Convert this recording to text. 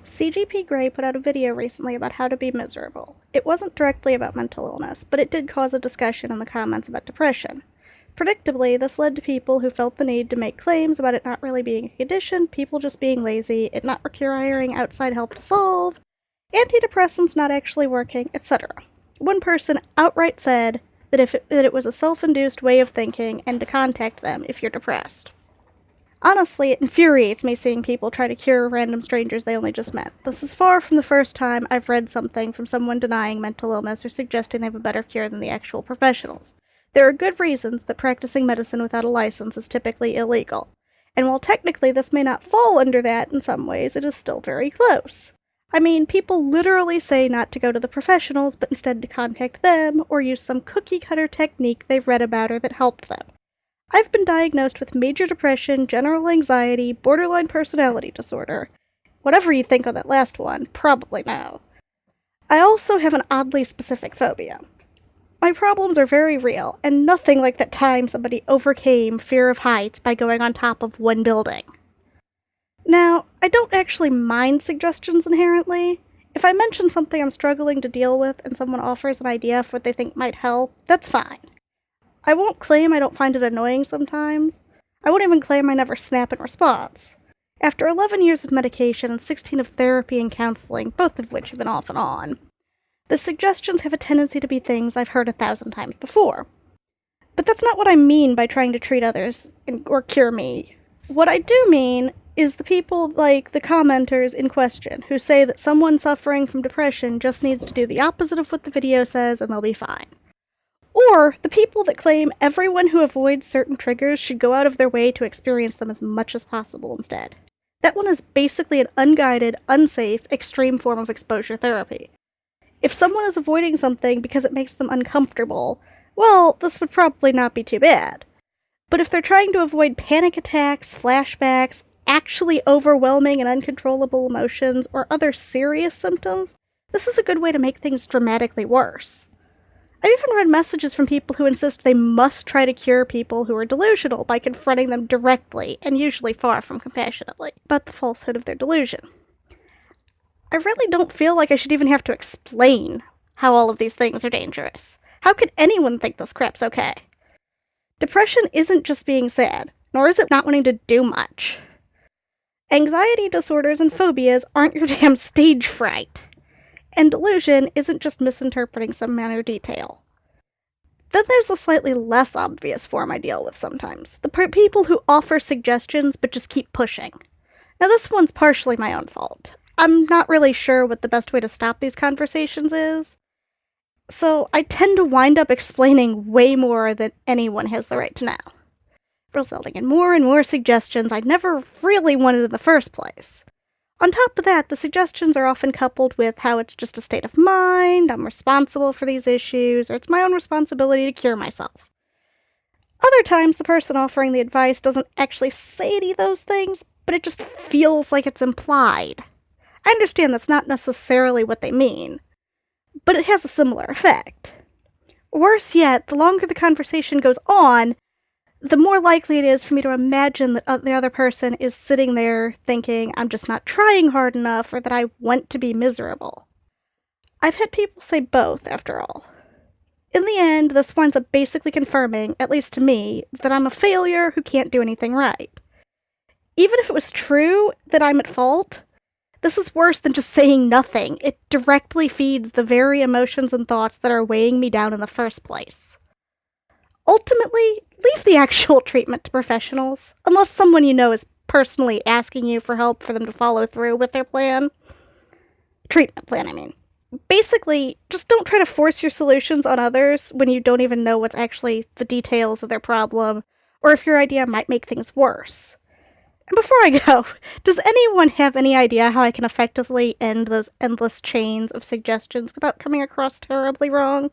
CGP Grey put out a video recently about how to be miserable. It wasn't directly about mental illness, but it did cause a discussion in the comments about depression. Predictably, this led to people who felt the need to make claims about it not really being a condition, people just being lazy, it not requiring outside help to solve, antidepressants not actually working, etc. One person outright said that it was a self-induced way of thinking and to contact them if you're depressed. Honestly, it infuriates me seeing people try to cure random strangers they only just met. This is far from the first time I've read something from someone denying mental illness or suggesting they have a better cure than the actual professionals. There are good reasons that practicing medicine without a license is typically illegal. And while technically this may not fall under that in some ways, it is still very close. I mean, people literally say not to go to the professionals, but instead to contact them, or use some cookie-cutter technique they've read about or that helped them. I've been diagnosed with major depression, general anxiety, borderline personality disorder. Whatever you think on that last one, probably no. I also have an oddly specific phobia. My problems are very real, and nothing like that time somebody overcame fear of heights by going on top of one building. Now, I don't actually mind suggestions inherently. If I mention something I'm struggling to deal with and someone offers an idea for what they think might help, that's fine. I won't claim I don't find it annoying sometimes. I won't even claim I never snap in response. After 11 years of medication and 16 of therapy and counseling, both of which have been off and on, the suggestions have a tendency to be things I've heard 1,000 times before. But that's not what I mean by trying to treat others or cure me. What I do mean is the people like the commenters in question who say that someone suffering from depression just needs to do the opposite of what the video says and they'll be fine. Or the people that claim everyone who avoids certain triggers should go out of their way to experience them as much as possible instead. That one is basically an unguided, unsafe, extreme form of exposure therapy. If someone is avoiding something because it makes them uncomfortable, well, this would probably not be too bad. But if they're trying to avoid panic attacks, flashbacks, actually overwhelming and uncontrollable emotions, or other serious symptoms, this is a good way to make things dramatically worse. I've even read messages from people who insist they must try to cure people who are delusional by confronting them directly, and usually far from compassionately, about the falsehood of their delusion. I really don't feel like I should even have to explain how all of these things are dangerous. How could anyone think this crap's okay? Depression isn't just being sad, nor is it not wanting to do much. Anxiety disorders and phobias aren't your damn stage fright. And delusion isn't just misinterpreting some minor detail. Then there's a slightly less obvious form I deal with sometimes. The people who offer suggestions but just keep pushing. Now this one's partially my own fault. I'm not really sure what the best way to stop these conversations is. So I tend to wind up explaining way more than anyone has the right to know, resulting in more and more suggestions I never really wanted in the first place. On top of that, the suggestions are often coupled with how it's just a state of mind, I'm responsible for these issues, or it's my own responsibility to cure myself. Other times, the person offering the advice doesn't actually say any of those things, but it just feels like it's implied. I understand that's not necessarily what they mean, but it has a similar effect. Worse yet, the longer the conversation goes on, the more likely it is for me to imagine that the other person is sitting there thinking I'm just not trying hard enough or that I want to be miserable. I've had people say both, after all. In the end, this winds up basically confirming, at least to me, that I'm a failure who can't do anything right. Even if it was true that I'm at fault, this is worse than just saying nothing. It directly feeds the very emotions and thoughts that are weighing me down in the first place. Ultimately, leave the actual treatment to professionals, unless someone you know is personally asking you for help for them to follow through with their plan. Treatment plan, I mean. Basically, just don't try to force your solutions on others when you don't even know what's actually the details of their problem, or if your idea might make things worse. And before I go, does anyone have any idea how I can effectively end those endless chains of suggestions without coming across terribly wrong?